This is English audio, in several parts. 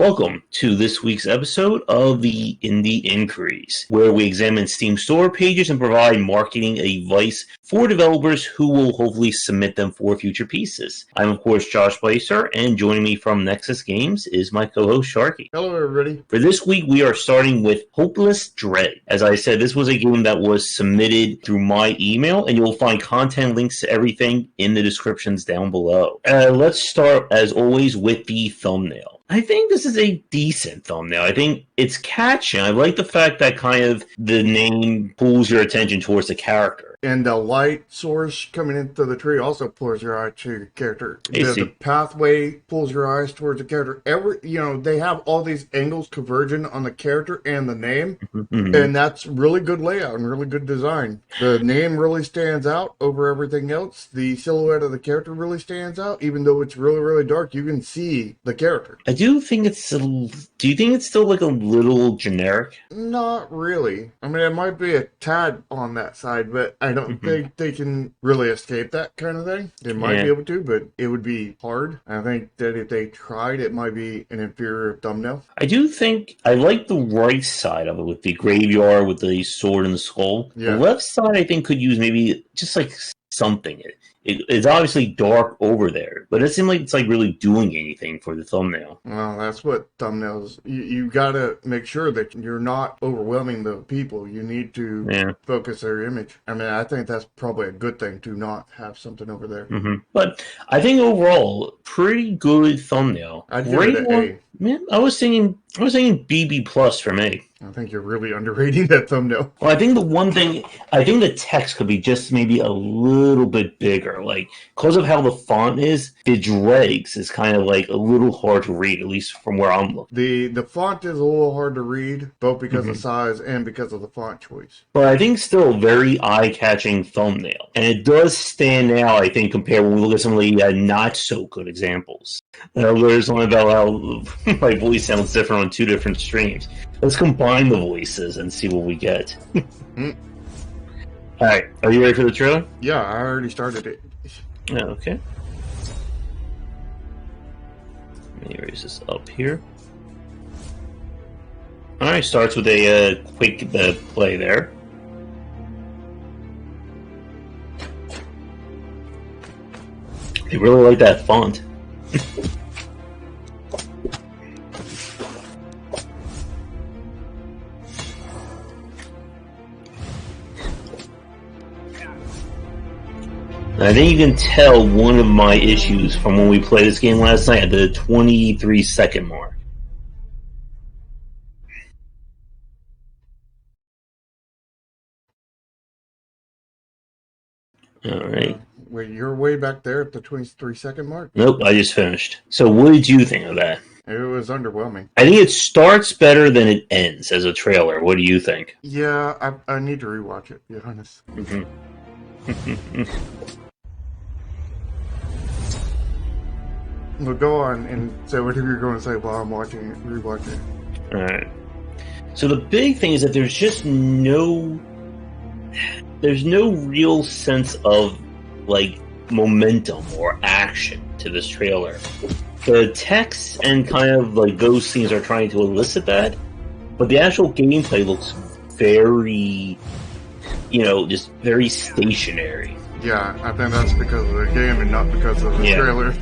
Welcome to this week's episode of the Indie Inquiries, where we examine Steam store pages and provide marketing advice for developers who will hopefully submit them for future pieces. I'm, of course, Josh Blaser, and joining me from Nexus Games is my co-host, Sharky. Hello, everybody. For this week, we are starting with Hopeless Dregs. As I said, this was a game that was submitted through my email, and you'll find content links to everything in the descriptions down below. Let's start, as always, with the thumbnail. I think this is a decent thumbnail. I think it's catchy. I like the fact that kind of the name pulls your attention towards the character. And the light source coming into the tree also pulls your eye to the character. The pathway pulls your eyes towards the character. They have all these angles converging on the character and the name. Mm-hmm. And that's really good layout and really good design. The name really stands out over everything else. The silhouette of the character really stands out. Even though it's really, really dark, you can see the character. I do think do you think it's still like a little generic? Not really. I mean, it might be a tad on that side, but I don't think they can really escape that kind of thing. They might be able to, but it would be hard. I think that if they tried, it might be an inferior thumbnail. I do think I like the right side of it with the graveyard, with the sword and the skull. Yeah. The left side, I think, could use maybe just like something. It's obviously dark over there, but it seems like it's like really doing anything for the thumbnail. Well, that's what thumbnails. You gotta make sure that you're not overwhelming the people. You need to focus their image. I mean, I think that's probably a good thing to not have something over there. Mm-hmm. But I think overall, pretty good thumbnail. I'd give it an A. Man, I was thinking BB plus for me. I think you're really underrating that thumbnail. Well, I think the text could be just maybe a little bit bigger. Like, because of how the font is, the Dregs is kind of like a little hard to read, at least from where I'm looking. The font is a little hard to read, both because of size and because of the font choice. But I think still very eye-catching thumbnail. And it does stand out, I think, compared when we look at some of the not-so-good examples. There's one about how my voice sounds different on two different streams. Let's combine the voices and see what we get. Alright, are you ready for the trailer? Yeah, I already started it. Okay. Let me raise this up here. Alright, starts with a quick play there. I really like that font. I think you can tell one of my issues from when we played this game last night at the 23-second mark. Alright. Wait, you're way back there at the 23-second mark? Nope, I just finished. So what did you think of that? It was underwhelming. I think it starts better than it ends as a trailer. What do you think? Yeah, I need to rewatch it, to be honest. Well, go on and say whatever you're going to say while I'm rewatching it. Alright. So the big thing is that there's just no real sense of, like, momentum or action to this trailer. The text and kind of, like, those scenes are trying to elicit that, but the actual gameplay looks very, just very stationary. Yeah, I think that's because of the game and not because of the trailer.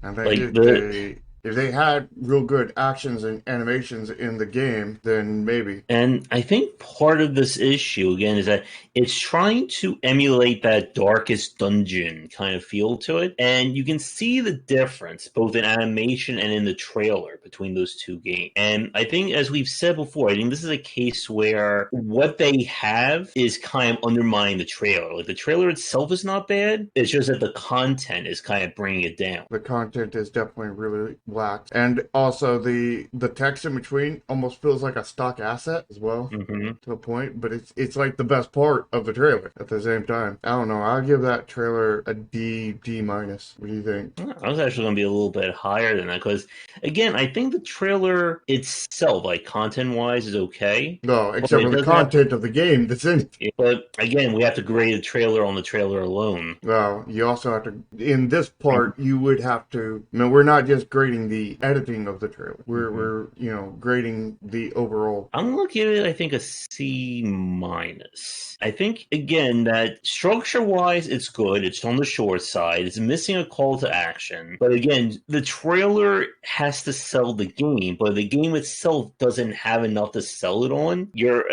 I think if they had real good actions and animations in the game, then maybe. And I think part of this issue, again, is that it's trying to emulate that Darkest Dungeon kind of feel to it. And you can see the difference, both in animation and in the trailer, between those two games. And I think, as we've said before, I think this is a case where what they have is kind of undermining the trailer. Like, the trailer itself is not bad. It's just that the content is kind of bringing it down. The content is definitely really wax, and also the text in between almost feels like a stock asset as well to a point. But it's like the best part of the trailer at the same time. I don't know. I'll give that trailer a D minus. What do you think? I was actually going to be a little bit higher than that because, again, I think the trailer itself, like content-wise, is okay. No, But except it for the doesn't have. content of the game that's in it. But again, we have to grade the trailer on the trailer alone. Well, you also have to, in this part, you would have to, I mean, we're not just grading the editing of the trailer. We're grading the overall. I'm going to give it, I think, a C minus. I think, again, that structure-wise, it's good. It's on the short side. It's missing a call to action. But again, the trailer has to sell the game, but the game itself doesn't have enough to sell it on. You're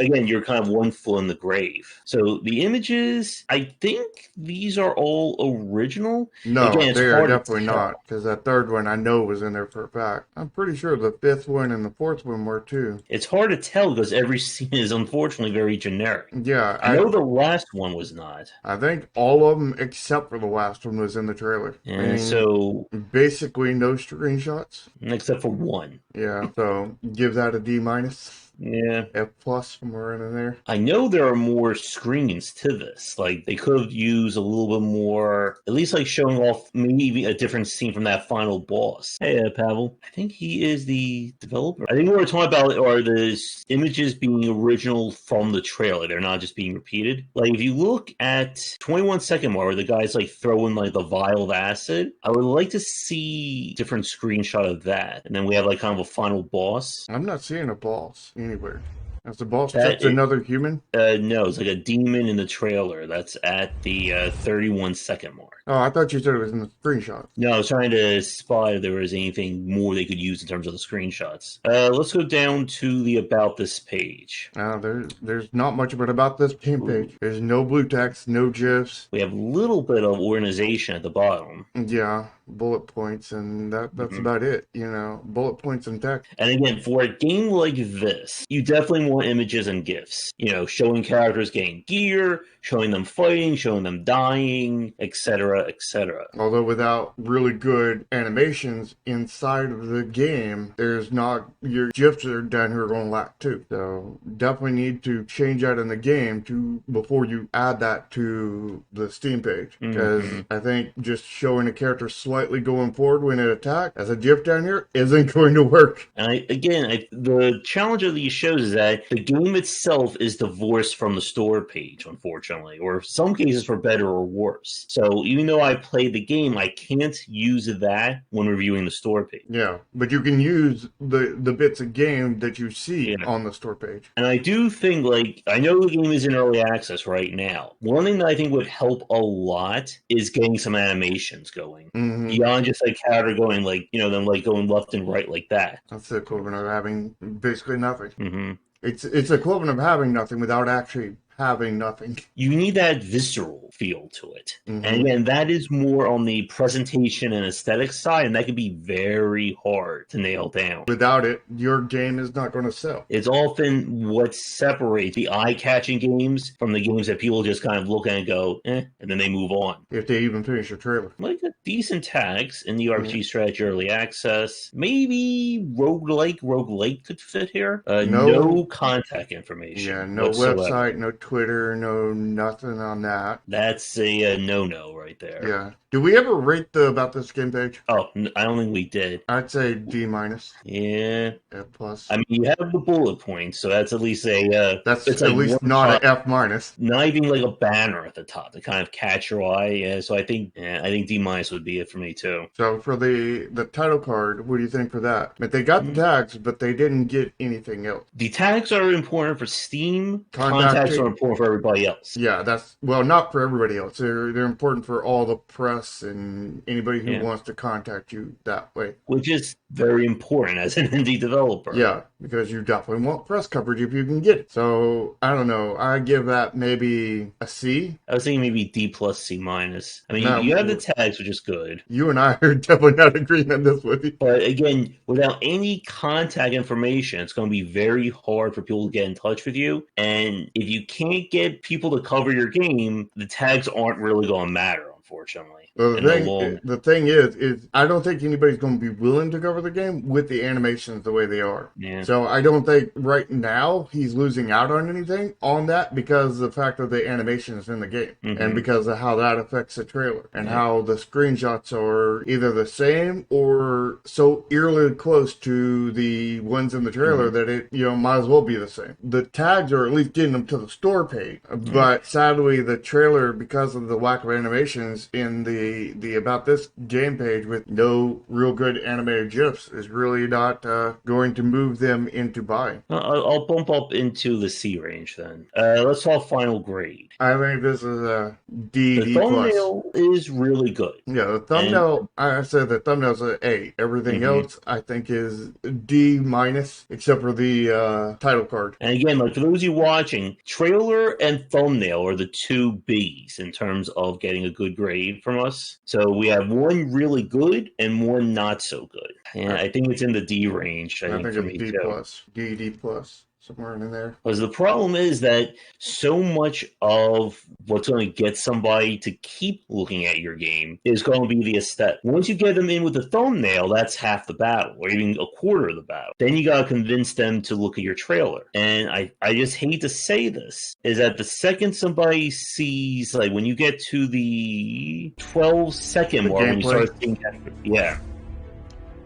kind of one foot in the grave. So the images, I think these are all original. No, again, it's they are hard to definitely tell. not, because that third one I know was in there for a fact. I'm pretty sure the fifth one and the fourth one were too. It's hard to tell because every scene is unfortunately very generic. Yeah, I know the last one was not. I think all of them except for the last one was in the trailer. And so basically no screenshots. except for one. Yeah, so give that a D minus. Yeah. F plus, somewhere in there. I know there are more screens to this. Like, they could have used a little bit more, at least like showing off maybe a different scene from that final boss. Hey, Pavel. I think he is the developer. I think what we're talking about are the images being original from the trailer. They're not just being repeated. Like, if you look at 21 second mark where the guy's like throwing like the vial of acid, I would like to see a different screenshot of that. And then we have like kind of a final boss. I'm not seeing a boss anywhere. As the boss just another human? No, it's like a demon in the trailer that's at the 31 second mark. Oh, I thought you said it was in the screenshot. No, I was trying to spot if there was anything more they could use in terms of the screenshots. Let's go down to the About This page. There's not much about this game page. There's no blue text, no GIFs. We have a little bit of organization at the bottom. Yeah, bullet points, and that's about it. Bullet points and text. And again, for a game like this, you definitely want images and GIFs. Showing characters getting gear, showing them fighting, showing them dying, etc., etc. Although without really good animations inside of the game, there's not, your GIFs are down here going to lack too. So definitely need to change that in the game before you add that to the Steam page. Because I think just showing a character slightly going forward when it attacks as a GIF down here isn't going to work. And the challenge of these shows is that the game itself is divorced from the store page, unfortunately, or some cases for better or worse. So even though I played the game, I can't use that when reviewing the store page. Yeah, but you can use the bits of game that you see on the store page. And I do think, I know the game is in early access right now. One thing that I think would help a lot is getting some animations going. Beyond just character going them going left and right like that. That's the equivalent of having basically nothing. It's equivalent of having nothing without actually having nothing. You need that visceral feel to it. And again, that is more on the presentation and aesthetic side, and that can be very hard to nail down. Without it, your game is not going to sell. It's often what separates the eye-catching games from the games that people just kind of look at and go, and then they move on. If they even finish a trailer. Like a decent tags in the RPG strategy early access. Maybe roguelike could fit here. No contact information. Yeah, no whatsoever. Website, no Twitter, no nothing on that. That's a no-no right there. Yeah. Do we ever rate the About This game page? Oh, I don't think we did. I'd say D minus. Yeah. F plus. I mean, you have the bullet points, so that's at least a... that's at least not an F minus. Not even like a banner at the top to kind of catch your eye. Yeah, so I think D minus would be it for me too. So for the title card, what do you think for that? But they got the tags, but they didn't get anything else. The tags are important for Steam. Contacts are important for everybody else. Yeah, not for everybody else. They're important for all the press and anybody who wants to contact you that way. Which is very important as an indie developer. Yeah, because you definitely want press coverage if you can get it. So, I don't know. I give that maybe a C. I was thinking maybe D plus C minus. I mean, you have the tags, which is good. You and I are definitely not agreeing on this one. But again, without any contact information, it's going to be very hard for people to get in touch with you. And if you can't get people to cover your game, the tags aren't really going to matter, unfortunately. Well, And no long. the thing is I don't think anybody's going to be willing to cover the game with the animations the way they are. Yeah. So I don't think right now he's losing out on anything on that because of the fact of the animations in the game and because of how that affects the trailer and how the screenshots are either the same or so eerily close to the ones in the trailer that it might as well be the same. The tags are at least getting them to the store page, but sadly the trailer, because of the lack of animations in the about this game page with no real good animated GIFs, is really not going to move them into buying. I'll bump up into the C range then. Let's talk final grade. I think this is a D, The D plus. thumbnail is really good. Yeah, the thumbnail, I said the thumbnail's an A. Everything else, I think, is D minus, except for the title card. And again, like for those of you watching, trailer and thumbnail are the two B's in terms of getting a good grade from us. So we have one really good and one not so good. And I think it's in the D range. I think for me D too. plus, D plus. Somewhere in there. Because the problem is that so much of what's going to get somebody to keep looking at your game is going to be the aesthetic. Once you get them in with the thumbnail, that's half the battle, or even a quarter of the battle. Then you got to convince them to look at your trailer. And I just hate to say this, is that the second somebody sees, like when you get to the 12-second mark, when you start seeing that,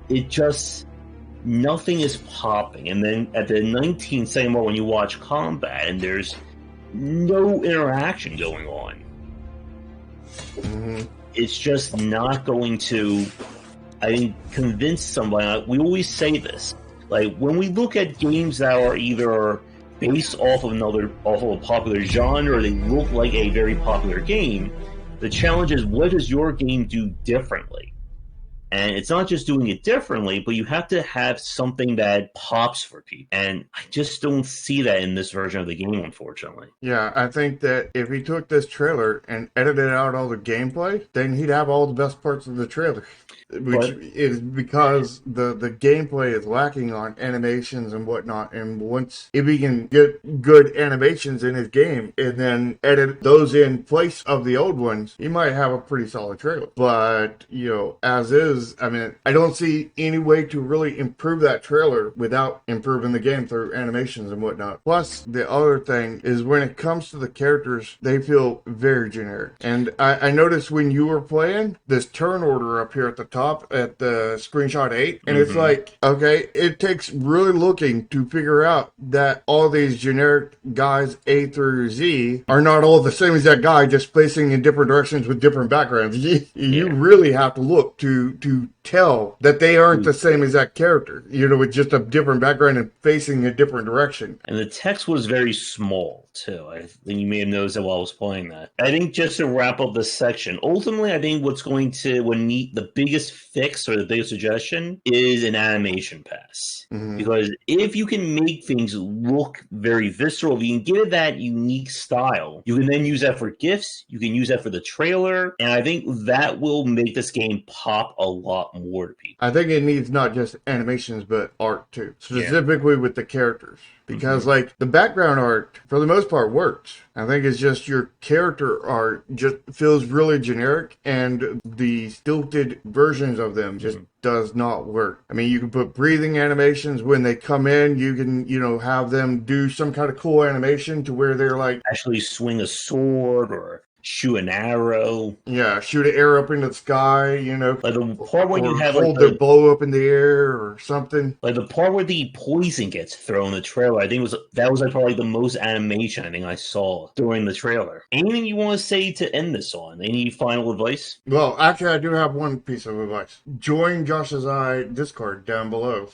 it just... nothing is popping. And then at the 19-second mark when you watch combat and there's no interaction going on, it's just not going to, I think, convince somebody. We always say this, like when we look at games that are either based off of a popular genre, or they look like a very popular game, the challenge is, what does your game do differently? And it's not just doing it differently, but you have to have something that pops for people. And I just don't see that in this version of the game, unfortunately. Yeah, I think that if he took this trailer and edited out all the gameplay, then he'd have all the best parts of the trailer. Which is because the gameplay is lacking on animations and whatnot. And once if he can get good animations in his game and then edit those in place of the old ones, he might have a pretty solid trailer. But, as is, I mean, I don't see any way to really improve that trailer without improving the game through animations and whatnot. Plus, the other thing is when it comes to the characters, they feel very generic. And I noticed when you were playing, this turn order up here at the top at the screenshot 8, and it's like, okay, it takes really looking to figure out that all these generic guys A through Z are not all the same as that guy, just facing in different directions with different backgrounds. You really have to look to tell that they aren't the same as that character, with just a different background and facing a different direction. And the text was very small too. I think you may have noticed that while I was playing that. I think just to wrap up this section, ultimately I think what's going to need the biggest fix or the biggest suggestion is an animation pass. Because if you can make things look very visceral, if you can give it that unique style, you can then use that for GIFs, you can use that for the trailer, and I think that will make this game pop a lot more to people. I think it needs not just animations, but art too, specifically with the characters. Because, the background art, for the most part, works. I think it's just your character art just feels really generic, and the stilted versions of them just does not work. I mean, you can put breathing animations when they come in. You can, have them do some kind of cool animation to where they're like... actually swing a sword or... shoot an arrow. Yeah, shoot an arrow up into the sky, Like the part where you have hold their bow up in the air or something. Like the part where the poison gets thrown in the trailer, I think that was probably the most animation I think I saw during the trailer. Anything you want to say to end this on? Any final advice? Well, actually, I do have one piece of advice. Join Josh's Discord down below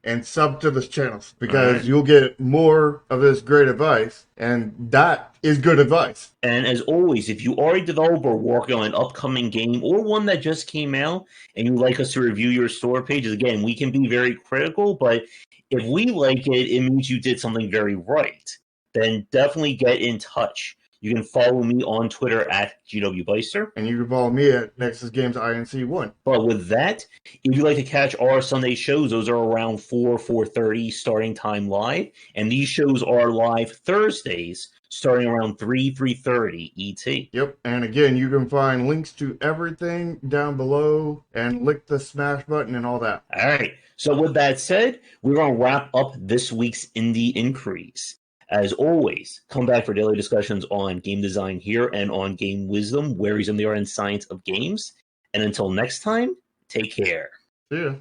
and sub to this channel because you'll get more of this great advice, and that is good advice. And as always, if you are a developer working on an upcoming game or one that just came out and you'd like us to review your store pages, again, we can be very critical, but if we like it, it means you did something very right. Then definitely get in touch. You can follow me on Twitter at GWBeister. And you can follow me at Nexus Games INC1. But with that, if you like to catch our Sunday shows, those are around 4:30 starting time live. And these shows are live Thursdays starting around 3:30 ET. Yep, and again, you can find links to everything down below and lick the smash button and all that. All right. So with that said, we're going to wrap up this week's Indie Inquiries. As always, come back for daily discussions on game design here and on Game Wisdom, where he's in the art and science of games. And until next time, take care. See ya.